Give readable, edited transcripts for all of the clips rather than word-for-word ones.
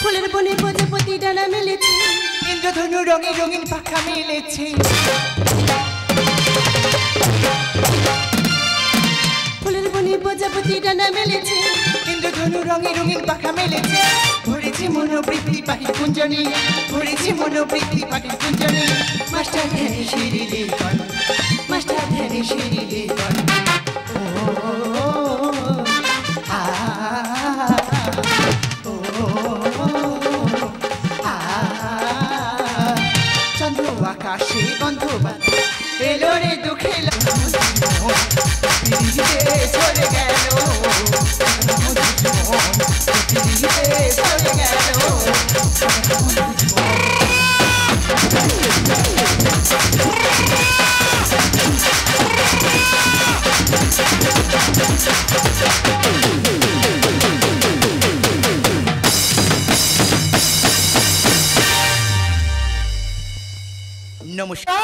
ফুলের বনে প্রজাপতি ডানা মেলেছে, ইন্দ্রধনু রঙে রঙিন পাখা মেলেছে। ফুলের বনে প্রজাপতি ডানা মেলেছে, ইন্দ্রধনু রঙে রঙিন পাখা মেলেছে। ভরেছে মনোবৃত্তি পাখির কুঞ্জনে, ভরেছে মনোবৃত্তি পাখির কুঞ্জনে। মাস্টার ধ্যানে শিরিলে গণ, মাস্টার ধ্যানে শিরিলে গণ। আকাশে গন্ধ এলো রে দুঃখে চলে গেল, চলে গেল। নমস্কার।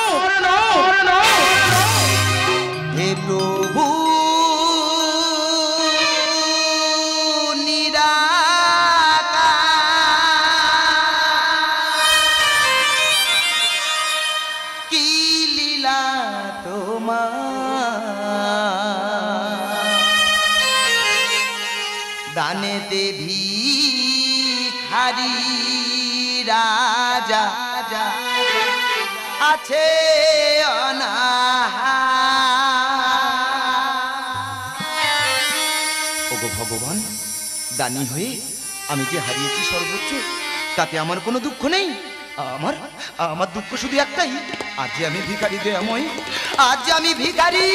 হে প্রভু কি লীলা তোমার, দানে দেবী খারি রাজা আছে ওগো ভগবান, দানি হয়ে আমি যে হারিয়েছি সর্বোচ্চ, তাতে আমার কোনো দুঃখ নেই। আমার দুঃখ শুধু একটাই, আজ আমি ভিখারি দয়াময়, আজ আমি ভিখারি।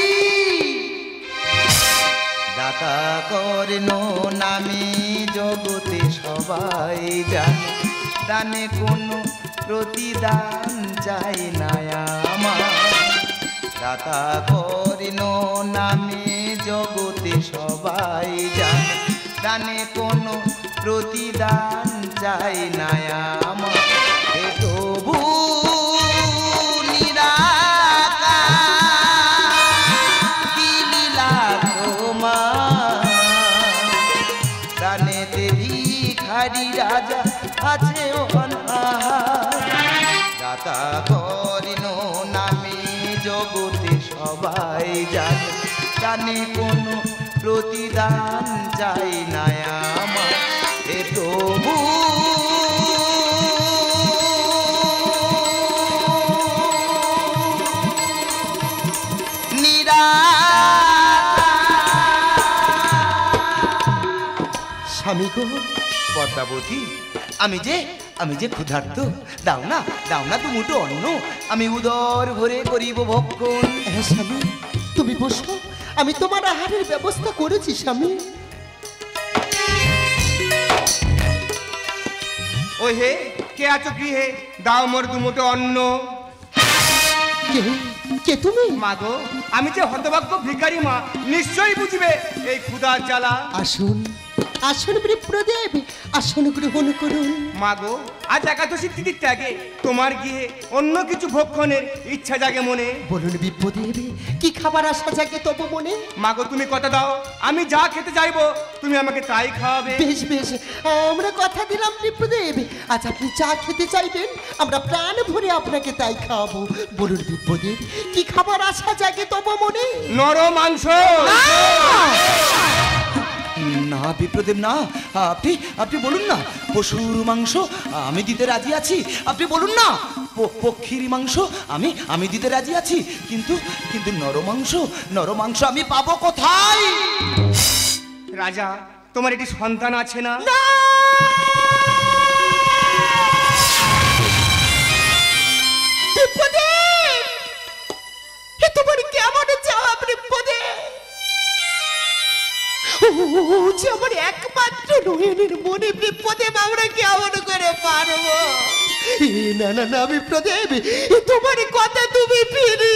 দাতা কর্ণ নামে জগতে সবাই জানে, দানে কোনো প্রতিদান চাই না আমার। দাতা কর্ণ নামে জগতে সবাই জানে, দানে কোনো প্রতিদান চাই না আমার। হে প্রভু রাজা আছে দাতা কর্ণ নামে জগতে সবাই জানে, জানে কোনো প্রতিদান চাই না আমার। হে প্রভু স্বামী গো, পদ্মাবতী, আমি যে ক্ষুধার্ত, দাও না দুমুঠো অন্ন, আমি উদর ভরে করিব ভক্ষণ। হ্যাঁ স্বামী, তুমি বসো, আমি তোমার আহারের ব্যবস্থা করেছি স্বামী। ওই হে, কে আছো গৃহে? দাও মোর দুমুঠো অন্ন। কে তুমি? মা গো, আমি যে হতভাগ্য ভিখারি মা, নিশ্চয়ই বুঝবে এই ক্ষুধার জ্বালা। আসুন আসুন বিপ্রদেব, আসুন গ্রহণ করুন। মা গো, আজ একাদশী তিথির ত্যাগে তোমার গৃহে অন্য কিছু ভক্ষণের ইচ্ছা জাগে মনে। বলুন বিপ্রদেব, কি খাবার আশা জাগে তবু মনে? মা গো, তুমি কথা দাও, আমি যা খেতে চাইবো তুমি আমাকে তাই খাওয়াবে। বেশ বেশ, আমরা কথা দিলাম বিপ্রদেব, আজ আপনি যা খেতে চাইবেন আমরা প্রাণ ভরে আপনাকে তাই খাওয়াবো। বলুন বিপ্রদেব, কি খাবার আশা জাগে তবু মনে? নর মাংস। না বিপ্রদেব না, আপনি বলুন না পশুর মাংস আমি দিতে রাজি আছি। আপনি বলুন না পক্ষীর মাংস আমি দিতে রাজি আছি, কিন্তু নরমাংস আমি পাবো কোথায়? রাজা, তোমার একটি সন্তান আছে না? তোমার কেমন জবাব বিপ্রদেব? আমার একমাত্র নয়নের মনে বিপ্রদেব, আমরা কেমন করে পারবো? না না না বিপ্রদেব, তোমার কথা তুমি ফিরে।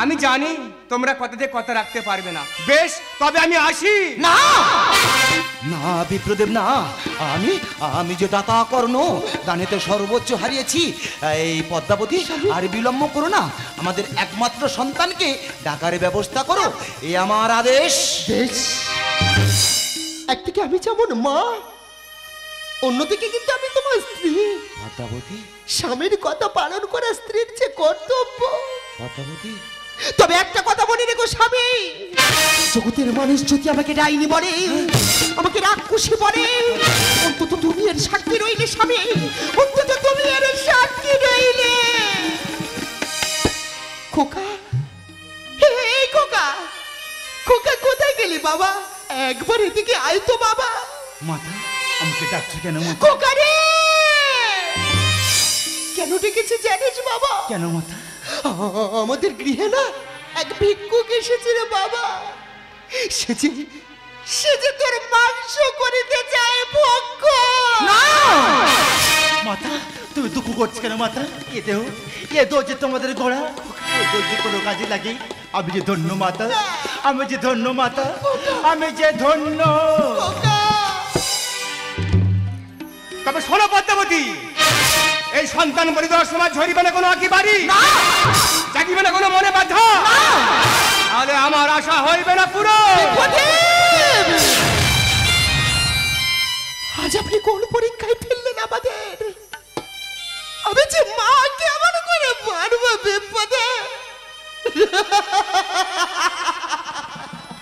আমি জানি তোমরা কথাতে কথা রাখতে পারবে না। বেশ, তবে আমি আসি। না না বিপ্রদেব না, আমি যে দাতা কর্ণ দানেতে সর্বোচ্চ হারিয়েছি। এই পদ্মাবতী, আর বিলম্ব করো না, আমাদের একমাত্র সন্তানকে ডাকার ব্যবস্থা করো, এই আমার আদেশ। বেশ, একদিকে আমি যেমন মা, অন্যদিকে কিন্তু আমি তোমার স্ত্রী। পদ্মাবতী, স্বামীর কথা পালন করা স্ত্রীর যে কর্তব্য। পদ্মাবতী, তবে একটা কথা মনে রেখো স্বামী, জগতের মানুষ যদি আমাকে ডাইনি বলে, আমাকে রাক্ষসী বলে, অন্তত তুমি এর সাক্ষী রইলে স্বামী, অন্তত তুমি এর সাক্ষী রইলে। খোকা, এই খোকা, খোকা কোথায় গেলি বাবা? একবার এদিকে আয় তো বাবা। মাতা আমাকে ডাকছো কেন? খোকা রে, কেন ডেকেছে জানিস বাবা? কেন মাতা? আমাদের গৃহে না এক ভিক্ষুক এসেছে রে বাবা, সে যে তোর মাংস করিতে চায় ভক্ষ। মাতা, তুমি দুঃখ করছো কেন মাতা? এ যে তোমাদের ঘোড়া, এ যে কোনো কাজে লাগে। আমি যে ধন্য মাতা, আমি যে ধন্য মাতা, আমি যে ধন্য। তবে শোনো পদ্মাবতী, এই সন্তান বলি দেওয়ার সময় ঝরিবে না কোনো আঁকি বাড়ি, জাগিবে না কোনো মনে বাধা, তাহলে আমার আশা হইবে না পুরো। আজ আপনি কোন পরীক্ষায় ফেললেন আমাদের? আমি যে মা কেমন করে পারবো বিপদে?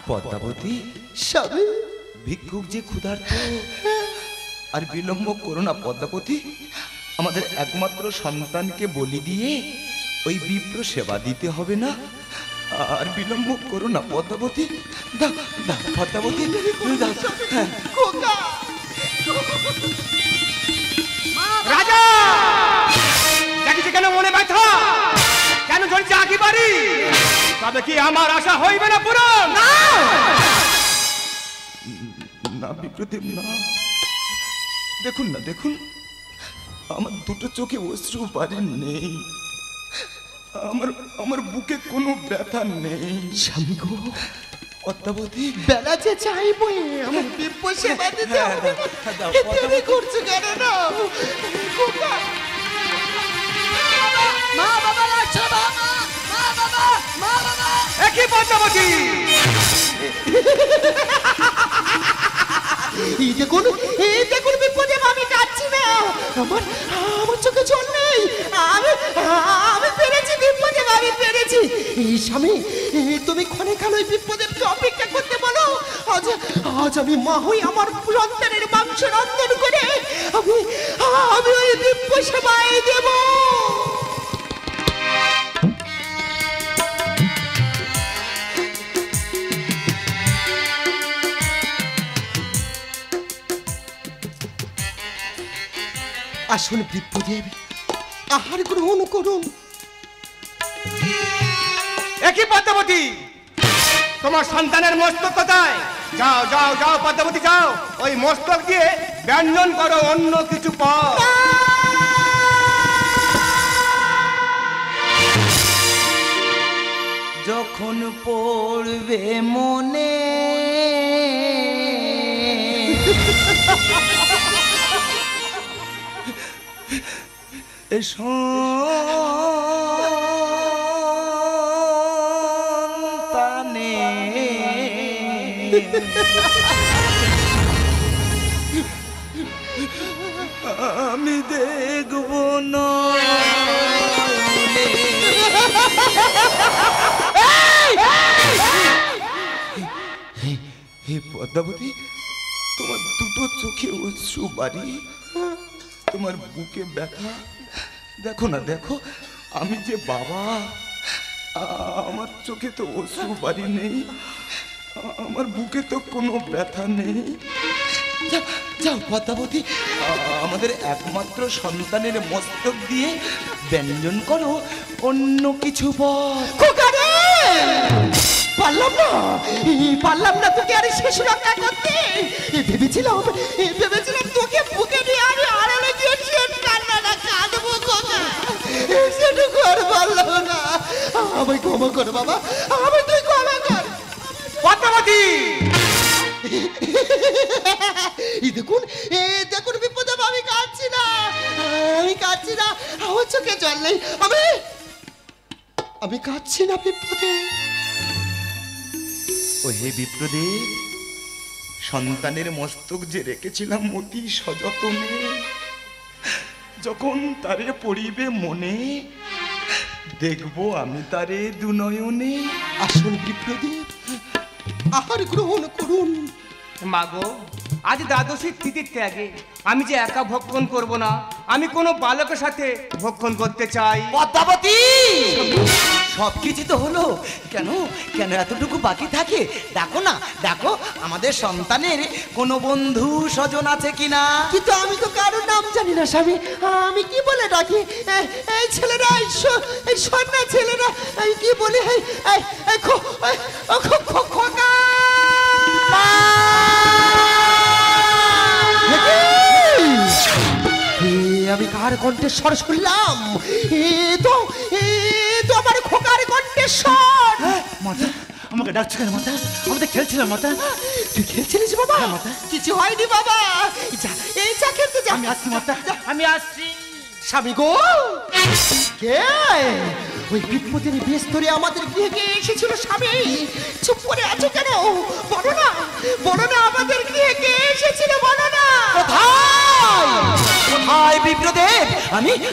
পদ্মাবতী, স্বামী, ভিক্ষুক যে ক্ষুধার্ত, আর বিলম্ব করো না পদ্মাবতী, আমাদের একমাত্র সন্তানকে বলি দিয়ে ওই বিপ্র সেবা দিতে হবে না? আর বিলম্ব করো না পদ্মাবতী, দাও দাও পদ্মাবতী, দাও। হ্যাঁ। রাজা, দেখিছে কেন মনে ব্যথা, কেন ঝরছে আঁকি বাড়ি? তবে কি আমার আশা হইবে না পূরণ? না বিপ্রদেব না, দেখুন না দেখুন, আমার দুটো চোখে অশ্রু বাড়ি নেই, আমার আমার বুকে কোনো ব্যথা নেই। স্বামী গো, পদ্মাবতী, বেলা যে চাইবো আমার দিব্য সেবা দিতে হবে। দেরি করছো কেন না? মা বাবা লাগছে, বাবা, মা বাবা, মা বাবা। একই পদ্মাবতী, এই দেখুন বিপদে আমি কাঁদছি না, আমার আমার চোখে জল নেই, আমি পেরেছি বিপদে, আমি পেরেছি। এই স্বামী, তুমি ক্ষণে ক্ষণে ওই বিপদেরকে অপেক্ষা করতে বলো। আজ আমি মা হই আমার সন্তানের মাংস রন্ধন করে আমি ওই দিব্য সেবায় দেব। আসুন বিপ্রদেব, আহার গ্রহণ করুন। একই পদ্মাবতী, তোমার সন্তানের মস্তক কোথায়? যাও যাও যাও পদ্মাবতী, যাও ওই মস্তক দিয়ে ব্যঞ্জন করো অন্য কিছু পদ। যখন পড়বে মনে সন্তানে আমি দেখব না। হে পদ্মাবতী, তোমার দুটো চোখে অশ্রু বাড়ি, তোমার বুকে ব্যথা, দেখো না দেখো, আমি যে বাবা, আমার চোখে তো অশ্রু বাড়ি নেই, আমার বুকে তো কোনো ব্যথা নেই। যাও পদ্মাবতী, আমাদের একমাত্র সন্তানের মস্তক দিয়ে ব্যঞ্জন করো অন্য কিছু পদ। পারলাম না তোকে আর শেষ রক্ষা করতে। ভেবেছিলাম তোকে বুকে নিয়ে আমি আড়ালে গিয়ে কান্নাটা কাঁদবো, সেটুকু আর পারলাম না। আমায় ক্ষমা কর বাবা, আমি তুই ক্ষমা কর। পদ্মাবতী, দেখুন বিপদে আমি কাঁদছি না, আমার চোখে জল নেই, আমি কাঁদছি না বিপদে। ও হে বিপ্রদেব, সন্তানের মস্তক যে রেখেছিলাম অতি সযতনে, যখন তারে পড়িবে মনে, দেখবো আমি তারে দুনয়নে। আসুন বিপ্রদেব, আহার গ্রহণ করুন। মাগো, আজ দ্বাদশী তিথির ত্যাগে আমি যে একা ভক্ষণ করব না, আমি কোনো বালকের সাথে ভক্ষণ করতে চাই। পদ্মাবতী, সবকিছু তো হলো, কেন কেন এতটুকু বাকি থাকে? দেখো না, দেখো আমাদের সন্তানের কোনো বন্ধু স্বজন আছে কিনা। কিন্তু আমি তো কারোর নাম জানি না স্বামী, আমি কি বলে ডাকি? এই ছেলেরা, এই সন্না ছেলেরা, কি বলি? খোকা, আমি কার কণ্ঠেশ্বর শুনলাম? এ তো আমার খোকার কণ্ঠেশ্বর। মাতা, আমাকে ডাকছো কেন মাতা? আমাদের খেলছিলাম মাতা। তুই খেলছিলিস বাবা? মাতা। কিছু হয়নি বাবা, এই চা খেলতে যা। আমি আসছি মাতা, আমি আসছি। স্বামী গো, কে ওই বিপদের বেস্তরে আমাদের গৃহে কে এসেছিল? স্বামী, চুপ করে আছো কেন? বলো না, আমাদের গৃহে কে এসেছিল? বলো না। কোথায় কোথায় বিপ্রদেব?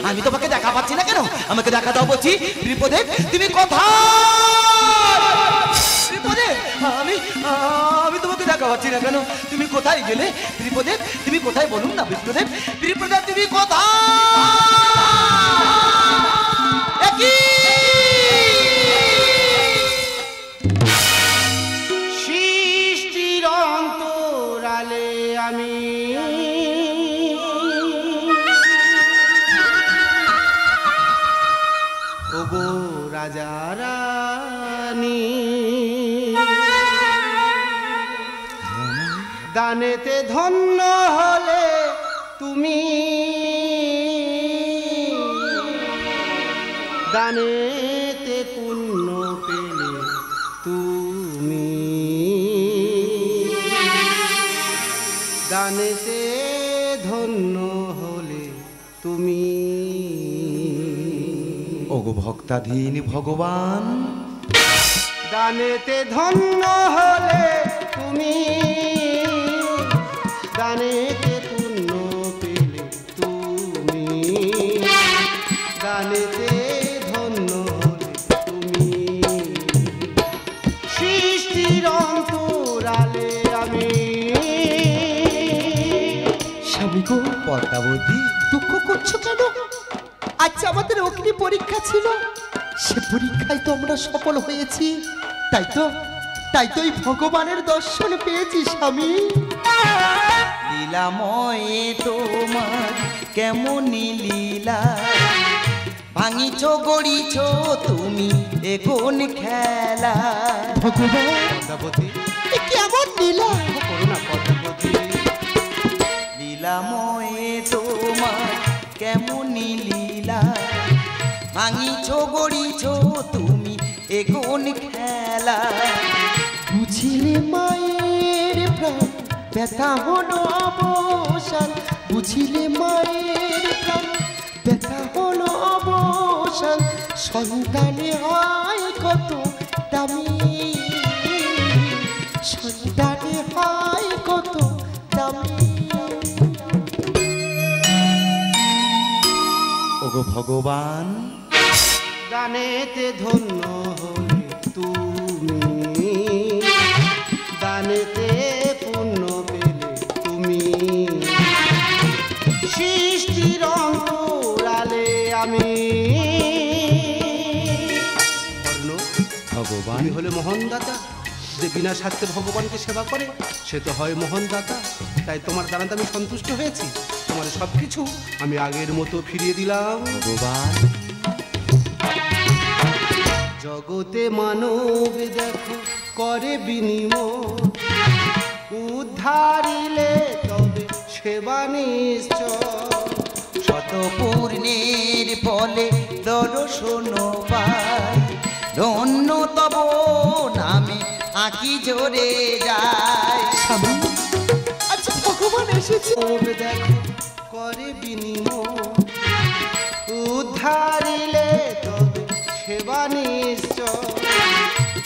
আমি তোমাকে দেখা পাচ্ছি না কেন? আমাকে দেখা দাও বলছি। বিপ্রদেব, তুমি কোথায়? বিপ্রদেব, আমি তোমাকে দেখা পাচ্ছি না কেন? তুমি কোথায় গেলে? বিপ্রদেব, তুমি কোথায় বলুন না? বিপ্রদেব, তুমি কোথায়? সৃষ্টির অন্তরালে আমি ওগো রাজা রানী, দানেতে ধন্য হলে তুমি, দানেতে পুণ্য পেলে তুমি, দানেতে ধন্য হলে তুমি। ওগো ভক্তাধীন ভগবান, দানেতে ধন্য হলে তুমি, দানেতে পুণ্য পেলে তুমি, দানেতে ধন্য হলে তুমি। সৃষ্টির অন্তরালে আমি স্বামী গো, পদ্মাবতী, দুঃখ করছো কেন? আজ আমাদের অগ্নি পরীক্ষা ছিল, সে পরীক্ষায় তো আমরা সফল হয়েছি। তাই তো এই ভগবানের দর্শন পেয়েছি স্বামী। লীলাময় তোমার কেমন লীলা, ভাঙিছ গড়িছ তুমি এখন খেলা। ভগবান পদ্মাবতী, এ কেমন লীলা! করো না পদ্মাবতী। লীলাময় তোমার কেমন লীলা, ভাঙিছ গড়িছ তুমি এখন খেলা। বুঝিলে মায়ের প্রাণ ব্যথা হলো অবসান, বুঝিলে মায়ের প্রাণ ব্যথা হলো অবসান। সন্তানে হয় কত দামি, সন্তানে হয় কত দামি। ওগো ভগবান, দানেতে ধন্য হলে তুমি, দানেতে পুণ্য পেলে তুমি। সৃষ্টির অন্তরালে আমি ভগবান আমি হলে মোহনদাতা। যে বিনা স্বার্থে ভগবানকে সেবা করে সে তো হয় মোহনদাতা। তাই তোমার দ্বারাতে আমি সন্তুষ্ট হয়েছি। তোমার সব কিছু আমি আগের মতো ফিরিয়ে দিলাম। ভগবান, জগতে মানব দেখো করে বিনিময়, উদ্ধারিলে তবে সেবা নিশ্চয়। শত পূর্ণের ফলে দর্শন পাই, ধন্য তব নামে আঁকি জোরে যায়। স্বামী, আজ ভগবান এসেছে। মানব দেখো করে বিনিময়, উদ্ধারিলে তবে সেবা নিশ্চয়।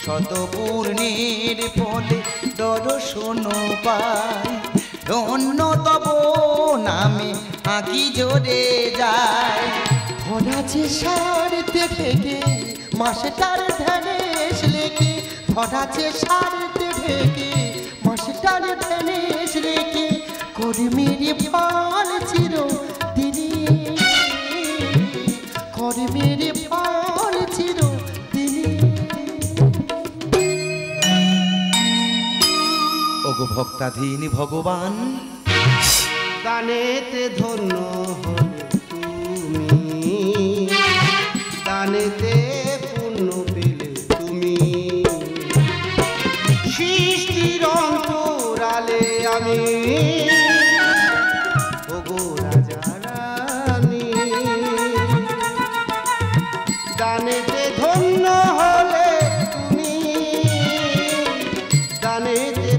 শত পূর্ণের ফলে দর্শন পাই, ধন্য তব নামে আঁকি জোরে যায়। ধরা যে সারতে ঢেকে মাসেটার ধ্যানেশ লেগে, ধরা যে সারতে ঢেকে মাসেটার ধ্যানেশ লেগে, কর্মের ফল চির দিনে, কর্মের ফল চির দিনে। ওগো ভক্তাধীন ভগবান, দানেতে ধন্য হলে তুমি, দানেতে পুণ্য পেলে তুমি। সৃষ্টির অন্তরালে আমি ওগো রাজা রানী, দানেতে ধন্য হলে তুমি, দানেতে